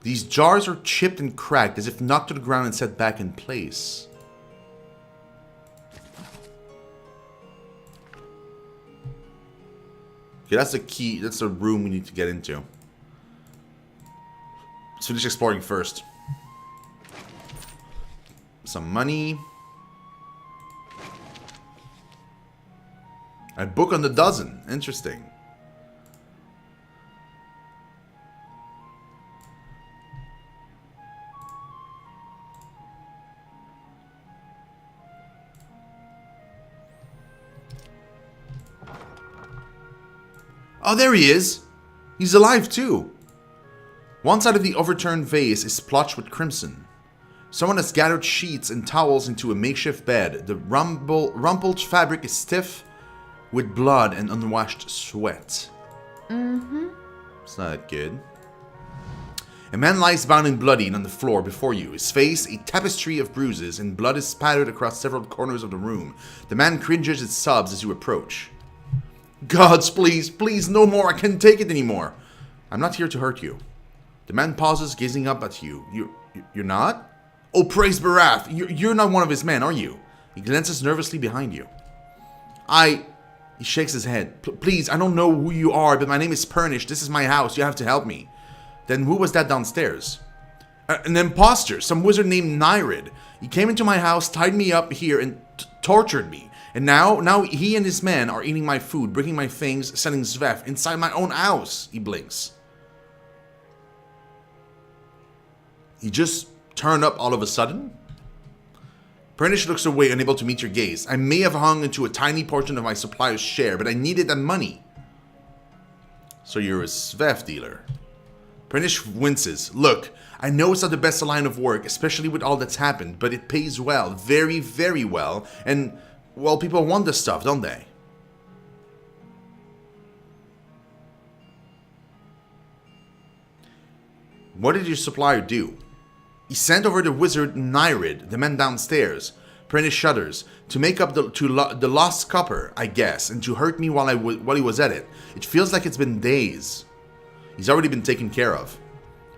These jars are chipped and cracked, as if knocked to the ground and set back in place. Okay, that's the key. That's the room we need to get into. Let's finish exploring first. Some money. A book on the dozen. Interesting. Oh, there he is! He's alive too! One side of the overturned vase is splotched with crimson. Someone has gathered sheets and towels into a makeshift bed. The rumpled fabric is stiff with blood and unwashed sweat. It's not good. A man lies bound and bloodied on the floor before you. His face, a tapestry of bruises, and blood is spattered across several corners of the room. The man cringes and sobs as you approach. Gods, please, please, no more. I can't take it anymore. I'm not here to hurt you. The man pauses, gazing up at you. You're not? Oh, praise Barath. You're not one of his men, are you? He glances nervously behind you. He shakes his head. Please, I don't know who you are, but my name is Purnish. This is my house. You have to help me. Then who was that downstairs? An imposter. Some wizard named Nyrid. He came into my house, tied me up here, and tortured me. And now he and his men are eating my food, breaking my things, selling Zvef inside my own house. He blinks. He just turned up all of a sudden? Purnish looks away, unable to meet your gaze. I may have hung into a tiny portion of my supplier's share, but I needed that money. So you're a Zvef dealer. Purnish winces. Look, I know it's not the best line of work, especially with all that's happened, but it pays well. Very, very well. And, well, people want this stuff, don't they? What did your supplier do? He sent over the wizard Nyrid, the man downstairs. Purnish shudders. To make up the lost copper, I guess, and to hurt me while he was at it. It feels like it's been days. He's already been taken care of.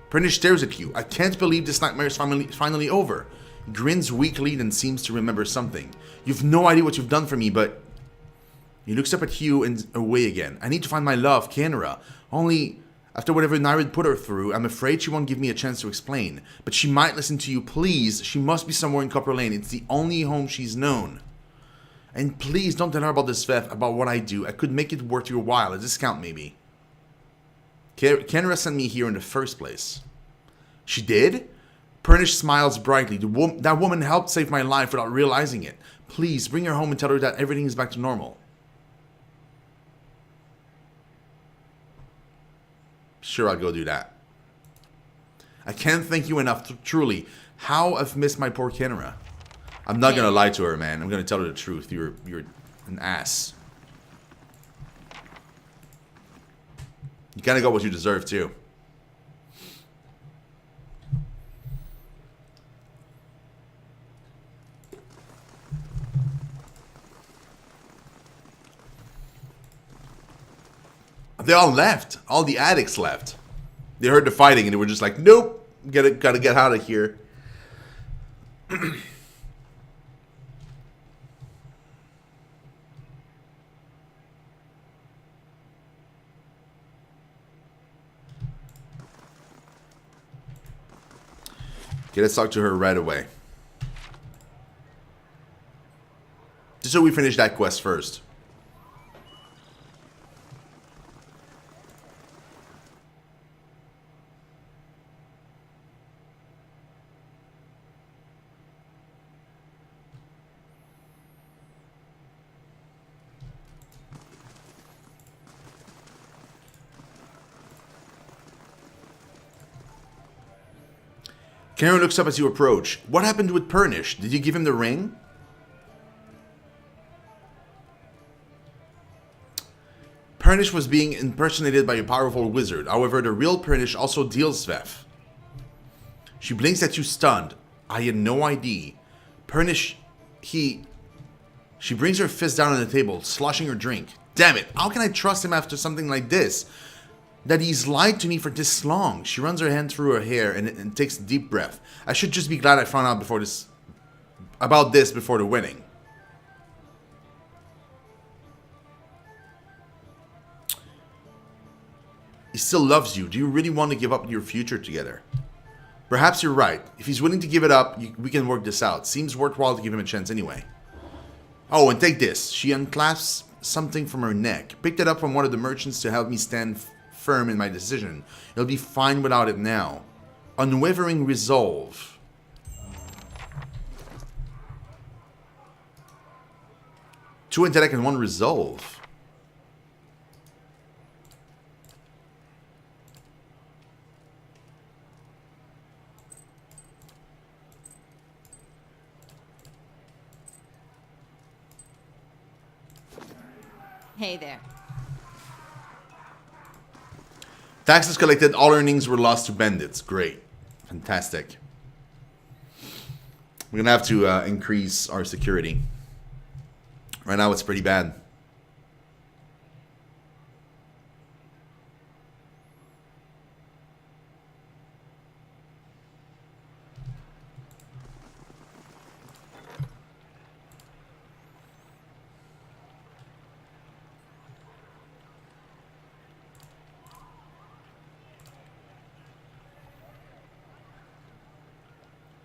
Purnish stares at you. I can't believe this nightmare is finally over. He grins weakly, then seems to remember something. You've no idea what you've done for me, but... He looks up at you and away again. I need to find my love, Kenra. Only... After whatever Nyrid put her through, I'm afraid she won't give me a chance to explain. But she might listen to you, please. She must be somewhere in Copper Lane. It's the only home she's known. And please don't tell her about this Zvef, about what I do. I could make it worth your while. A discount, maybe. Kenra sent me here in the first place. She did? Purnish smiles brightly. That woman helped save my life without realizing it. Please, bring her home and tell her that everything is back to normal. Sure, I'll go do that. I can't thank you enough, truly. How I've missed my poor Kenra. I'm not gonna lie to her, man. I'm gonna tell her the truth. You're an ass. You kinda got what you deserve, too. They all left. All the addicts left. They heard the fighting and they were just like, nope, gotta get out of here. Okay, let's talk to her right away. Just so we finish that quest first. Karen looks up as you approach. What happened with Purnish? Did you give him the ring? Purnish was being impersonated by a powerful wizard. However, the real Purnish also deals Zvef. She blinks at you stunned. I had no idea. Purnish, She brings her fist down on the table, sloshing her drink. Damn it, how can I trust him after something like this? that he's lied to me for this long. She runs her hand through her hair and takes a deep breath. I should just be glad I found out about this before the wedding. He still loves you. Do you really want to give up your future together? Perhaps you're right. If he's willing to give it up, we can work this out. Seems worthwhile to give him a chance anyway. Oh, and take this. She unclasps something from her neck. Picked it up from one of the merchants to help me stand firm in my decision. You'll be fine without it now. Unwavering resolve. Two intellect and one resolve. Hey there. Taxes collected, all earnings were lost to bandits. Great. Fantastic. We're going to have to increase our security. Right now it's pretty bad.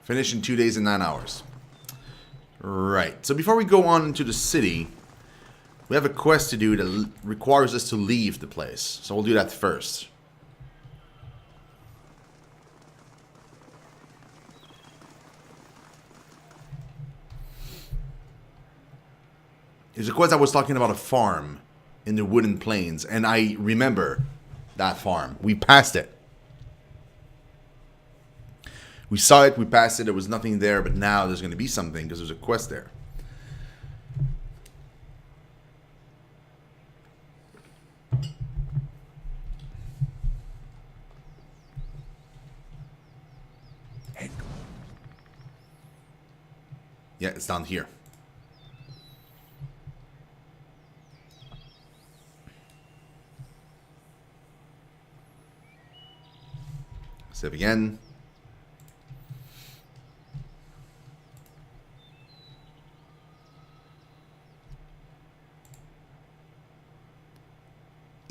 Finish in 2 days and 9 hours. Right. So before we go on into the city, we have a quest to do that requires us to leave the place. So we'll do that first. There's a quest I was talking about a farm in the Wooden Plains, and I remember that farm. We passed it. We saw it, we passed it, there was nothing there, but now there's going to be something because there's a quest there. Yeah, it's down here. Save again.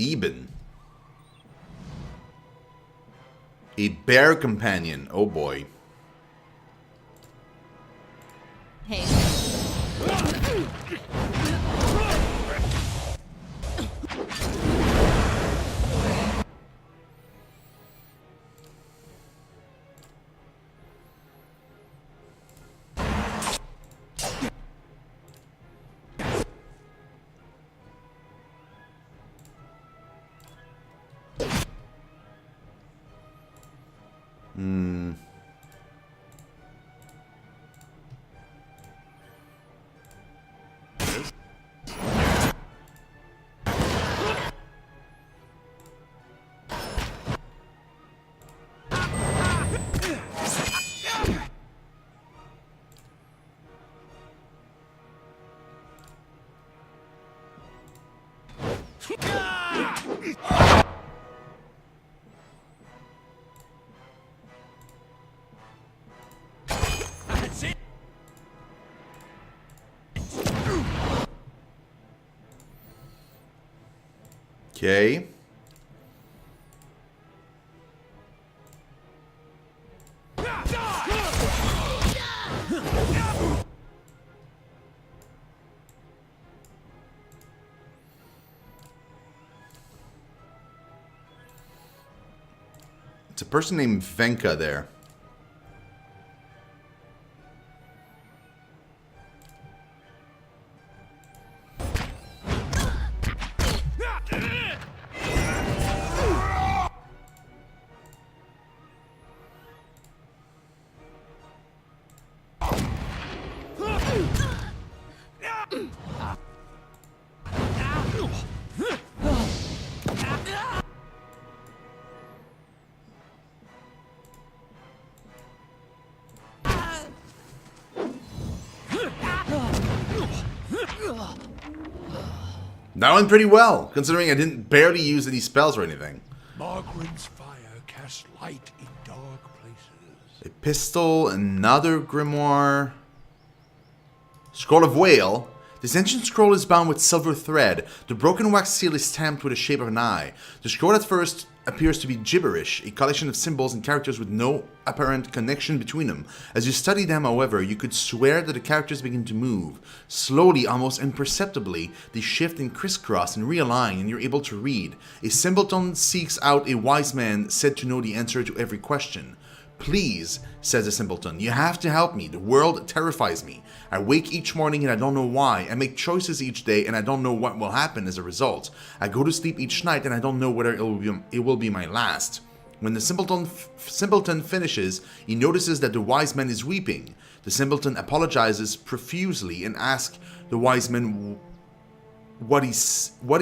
Eben. A bear companion. Oh boy. Hey. Okay. It's a person named Venka there. That went pretty well, considering I didn't barely use any spells or anything. Margrin's fire casts light in dark places. A pistol, another grimoire. Scroll of Whale. This ancient scroll is bound with silver thread. The broken wax seal is stamped with the shape of an eye. The scroll at first appears to be gibberish, a collection of symbols and characters with no apparent connection between them. As you study them, however, you could swear that the characters begin to move. Slowly, almost imperceptibly, they shift and crisscross and realign, and you're able to read. A simpleton seeks out a wise man said to know the answer to every question. Please, says the simpleton, you have to help me. The world terrifies me. I wake each morning and I don't know why. I make choices each day and I don't know what will happen as a result. I go to sleep each night and I don't know whether it will be my last. When the simpleton finishes, he notices that the wise man is weeping. The simpleton apologizes profusely and asks the wise man what he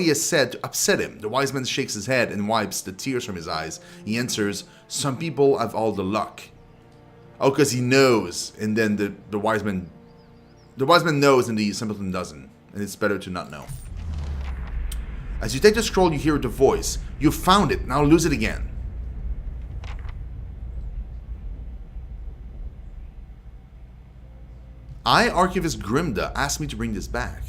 has said to upset him. The wise man shakes his head and wipes the tears from his eyes. He answers, some people have all the luck. Oh, because he knows, and then the wise man knows and the simpleton doesn't, and it's better to not know. As you take the scroll, you hear the voice. You found it, now lose it again. I, Archivist Grimda, asked me to bring this back.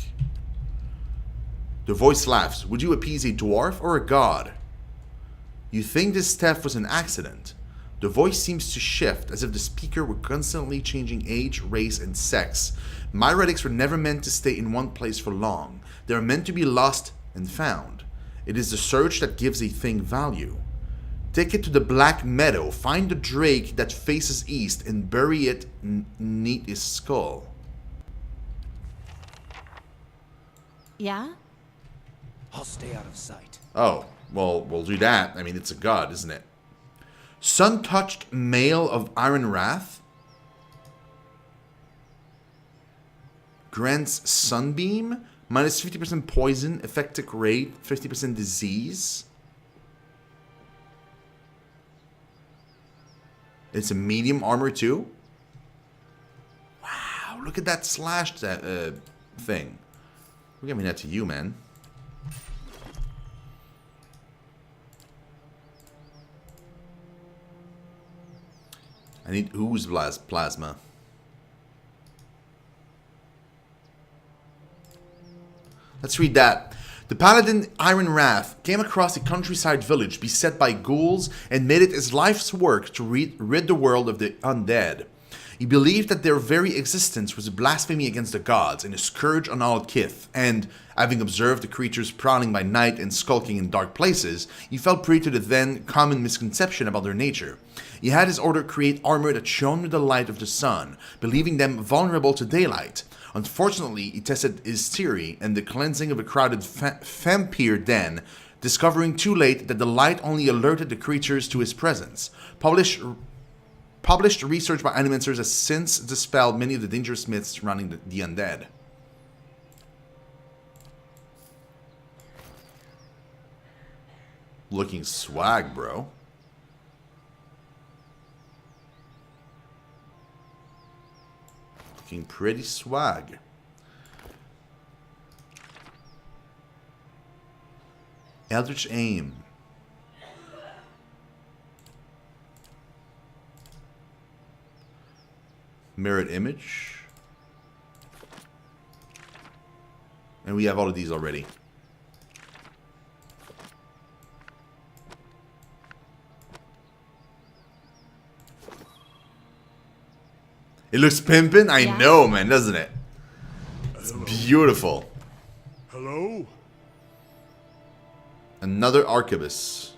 The voice laughs. Would you appease a dwarf or a god? You think this theft was an accident. The voice seems to shift, as if the speaker were constantly changing age, race, and sex. My relics were never meant to stay in one place for long. They are meant to be lost and found. It is the search that gives a thing value. Take it to the Black Meadow, find the drake that faces east, and bury it neath his skull. Yeah? I'll stay out of sight. Oh, well, we'll do that. I mean, it's a god, isn't it? Sun-touched Mail of Iron Wrath. Grants Sunbeam. Minus 50% poison. Effective rate. 50% disease. It's a medium armor too. Wow, look at that slashed thing. We're giving that to you, man. I need ooze plasma. Let's read that. The paladin Iron Wrath came across a countryside village beset by ghouls and made it his life's work to rid the world of the undead. He believed that their very existence was a blasphemy against the gods and a scourge on all kith, and, having observed the creatures prowling by night and skulking in dark places, he fell prey to the then common misconception about their nature. He had his order create armor that shone with the light of the sun, believing them vulnerable to daylight. Unfortunately, he tested his theory in the cleansing of a crowded vampire den, discovering too late that the light only alerted the creatures to his presence. Published research by Animancers has since dispelled many of the dangerous myths surrounding the undead. Looking swag, bro. Looking pretty swag. Eldritch Aim. Mirrored Image. And we have all of these already. It looks pimpin'? I know, man, doesn't it? It's beautiful. Hello? Another Arquebus.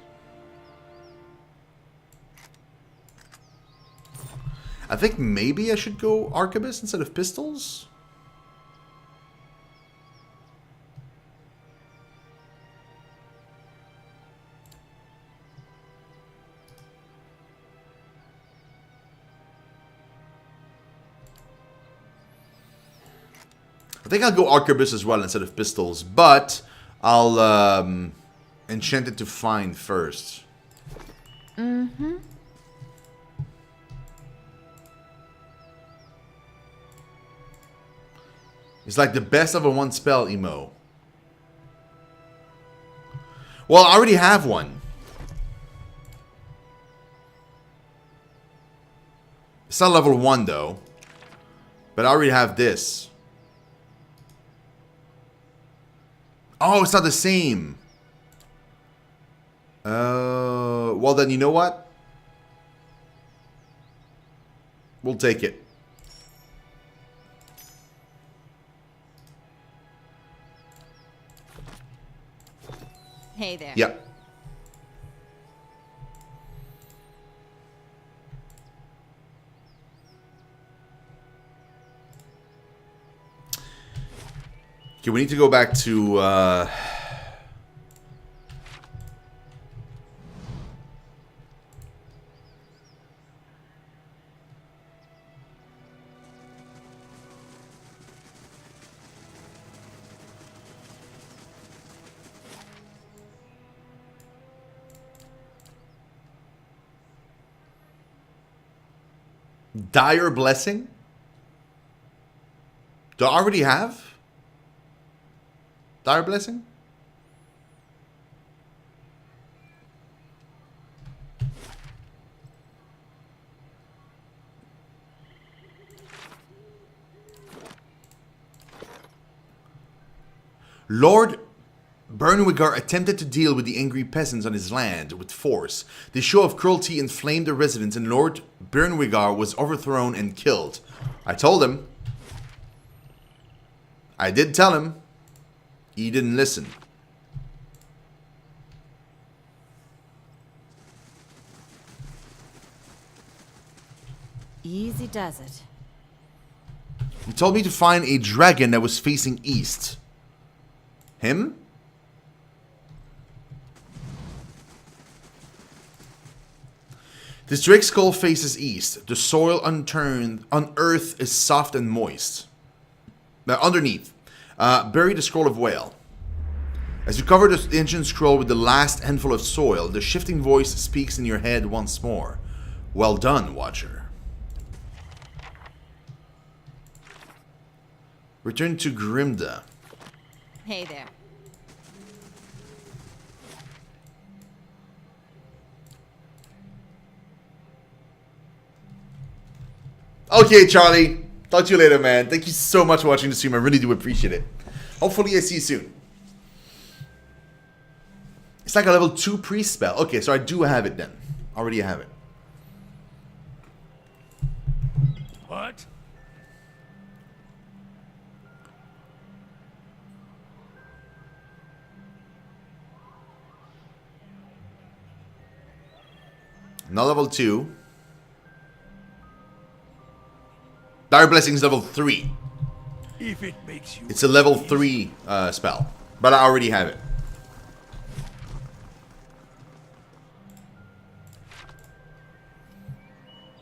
I think maybe I should go Arquebus instead of pistols. I think I'll go Arquebus as well instead of pistols, but I'll enchant it to find first. Mm-hmm. It's like the best of a one spell emo. Well, I already have one. It's not level 1 though. But I already have this. Oh, it's not the same. Well then, you know what? We'll take it. Hey there. Yep. Okay, we need to go back to Dire Blessing? Do I already have Dire Blessing? Lord Bernwigar attempted to deal with the angry peasants on his land with force. The show of cruelty inflamed the residents and Lord Bernwigar was overthrown and killed. I told him. I did tell him. He didn't listen. Easy does it. He told me to find a dragon that was facing east. Him? This drake skull faces east. The soil on earth is soft and moist. Now, underneath, bury the scroll of whale. As you cover the ancient scroll with the last handful of soil, the shifting voice speaks in your head once more. Well done, Watcher. Return to Grimda. Hey there. Okay, Charlie. Talk to you later, man. Thank you so much for watching the stream. I really do appreciate it. Hopefully I see you soon. It's like a level 2 priest spell. Okay, so I do have it then. Already have it. What? Not level 2. Dire Blessing is level 3. If it makes you... It's a level 3 spell. But I already have it.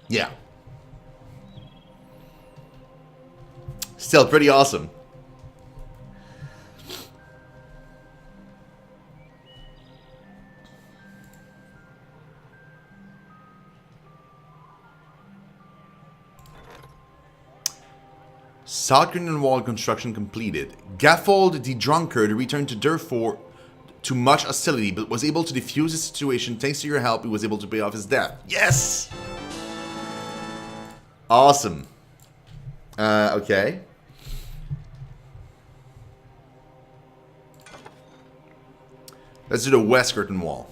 Yeah. Still pretty awesome. Saltgren wall construction completed. Gaffold the Drunkard returned to Durfort to much hostility, but was able to defuse the situation. Thanks to your help, he was able to pay off his debt. Yes! Awesome. Okay. Let's do the West Curtain Wall.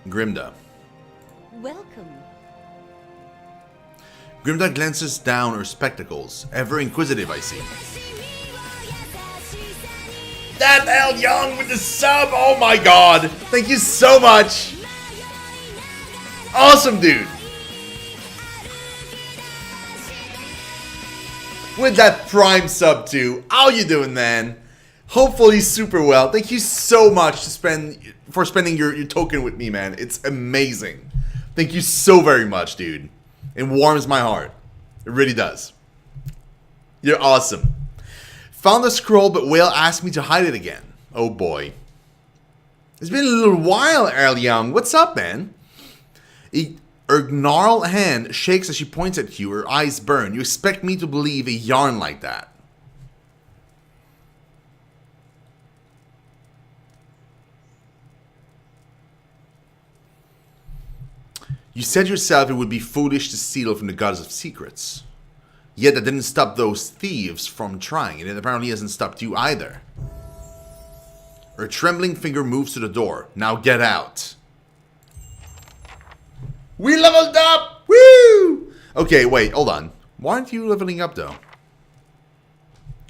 Grimda. Welcome. Grimda glances down her spectacles. Ever inquisitive, I see. That L Young with the sub! Oh my god! Thank you so much! Awesome, dude! With that Prime sub too. How you doing, man? Hopefully super well. Thank you so much for spending your token with me, man. It's amazing. Thank you so very much, dude. It warms my heart. It really does. You're awesome. Found the scroll, but Whale asked me to hide it again. Oh boy. It's been a little while, Earl Young. What's up, man? Her gnarled hand shakes as she points at you. Her eyes burn. You expect me to believe a yarn like that? You said yourself it would be foolish to steal from the goddess of secrets. Yet that didn't stop those thieves from trying, and it apparently hasn't stopped you either. Her trembling finger moves to the door. Now get out. We leveled up! Woo! Okay, wait, hold on. Why aren't you leveling up though?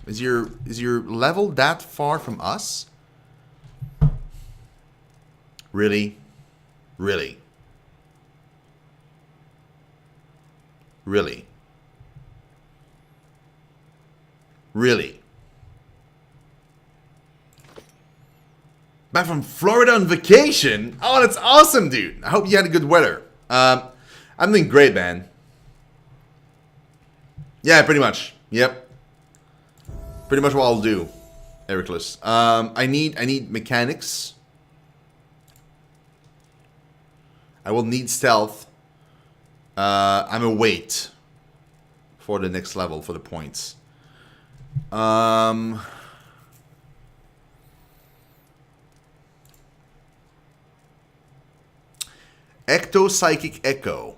Is your level that far from us? Really? Really? Really? Really? Back from Florida on vacation? Oh, that's awesome, dude. I hope you had a good weather. I'm doing great, man. Yeah, pretty much. Yep. Pretty much what I'll do, Ericlus. I need mechanics. I will need stealth. I'm a wait for the next level for the points. Ecto Psychic Echo.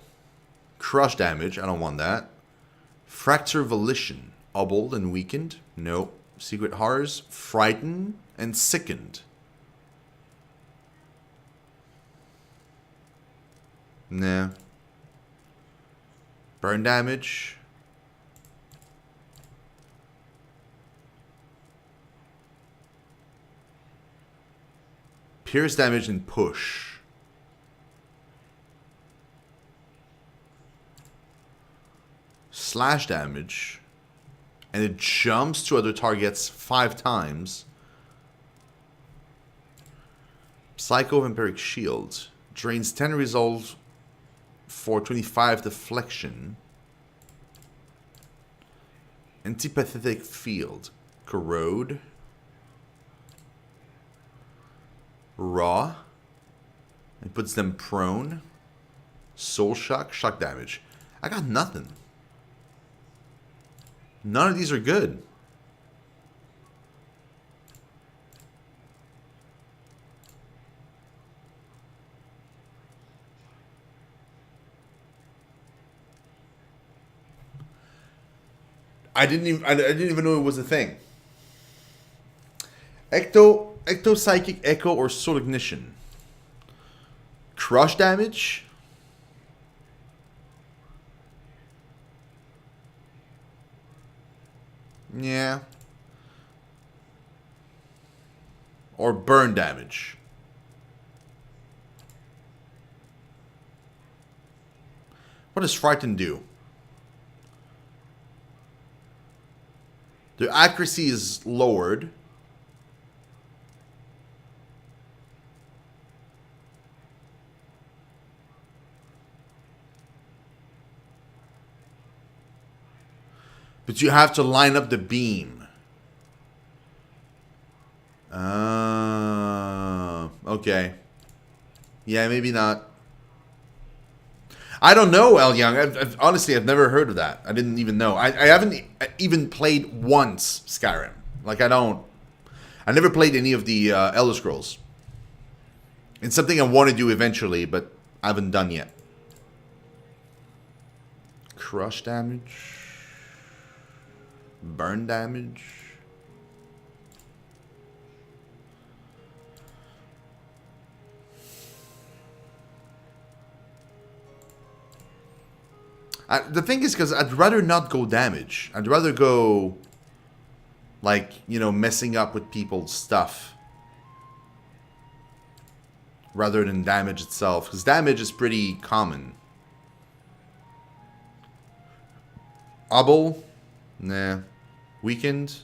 Crush damage. I don't want that. Fracture Volition. Obbled and weakened. No. Secret Horrors. Frightened and sickened. Nah. Burn damage. Pierce damage and push. Slash damage. And it jumps to other targets 5 times. Psycho Vampiric Shield. Drains 10 resolve for 25 deflection. Antipathetic Field. Corrode. Raw. It puts them prone. Soul Shock. Shock damage. I got nothing. None of these are good. I didn't even know it was a thing. Ecto Psychic Echo or Soul Ignition. Crush damage. Yeah. Or burn damage. What does Frighten do? The accuracy is lowered. But you have to line up the beam. Okay. Yeah, maybe not. I don't know, El Young. Honestly, I've never heard of that. I didn't even know. I haven't even played once Skyrim. Like, I never played any of the Elder Scrolls. It's something I want to do eventually, but I haven't done yet. Crush damage. Burn damage. The thing is, because I'd rather not go damage. I'd rather go, like, you know, messing up with people's stuff. Rather than damage itself. Because damage is pretty common. Obble? Nah. Weakened?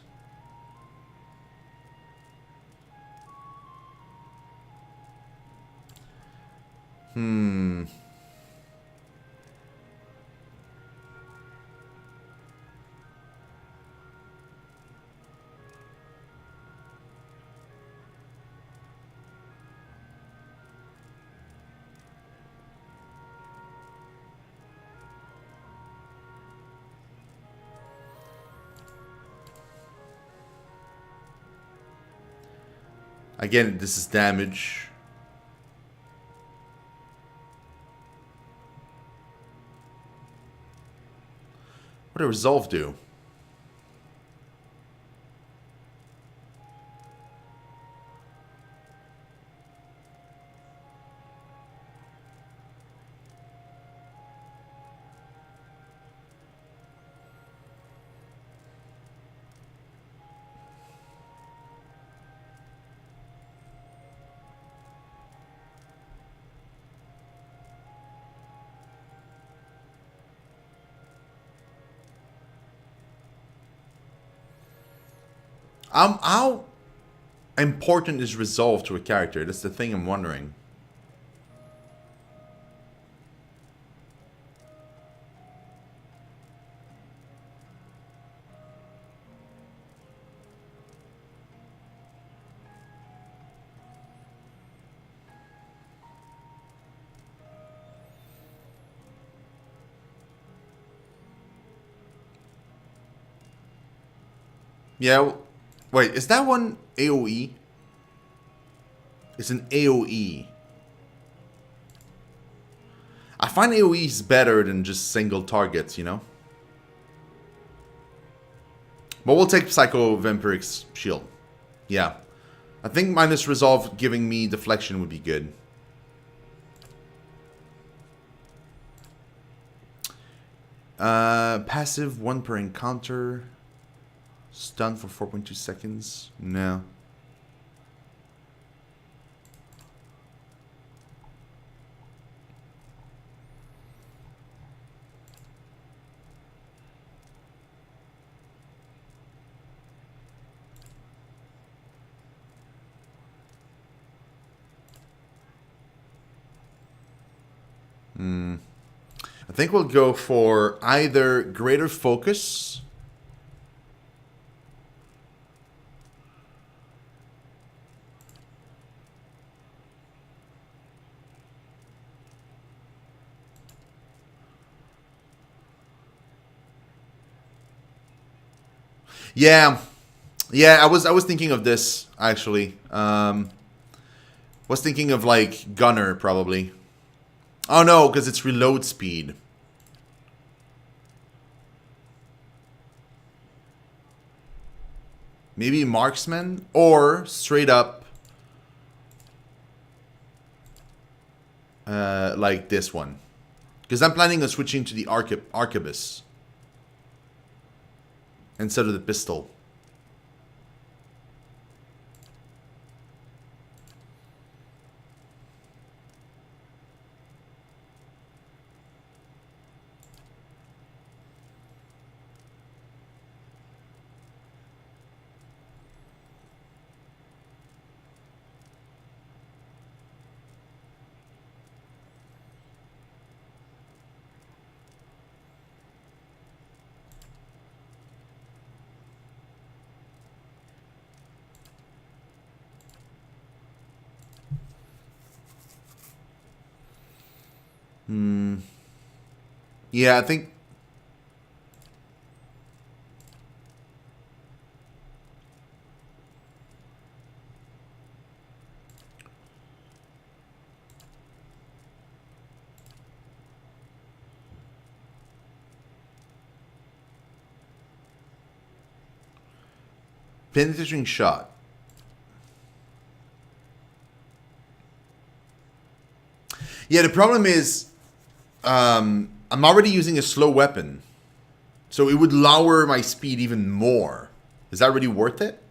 Again, this is damage. What did resolve do? How important is resolve to a character? That's the thing I'm wondering. Yeah, wait, is that one AoE? It's an AoE. I find AoEs better than just single targets, you know? But we'll take Psycho Vampiric's shield. Yeah. I think minus resolve giving me deflection would be good. Passive 1 per encounter. Stun for 4.2 seconds. No. I think we'll go for either greater focus. Yeah. Yeah, I was thinking of this actually. Was thinking of like Gunner probably. Oh no, because it's reload speed. Maybe Marksman or straight up like this one. Because I'm planning on switching to the Arquebus instead of the pistol. Yeah, I think... Penetrating shot. Yeah, the problem is... I'm already using a slow weapon. So it would lower my speed even more. Is that really worth it?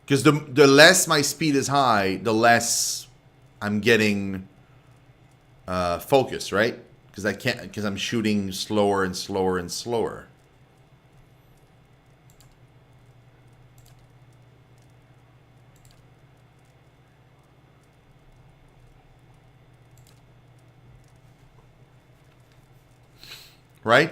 Because the less my speed is high, the less I'm getting focus, right? Because I'm shooting slower and slower and slower. Right?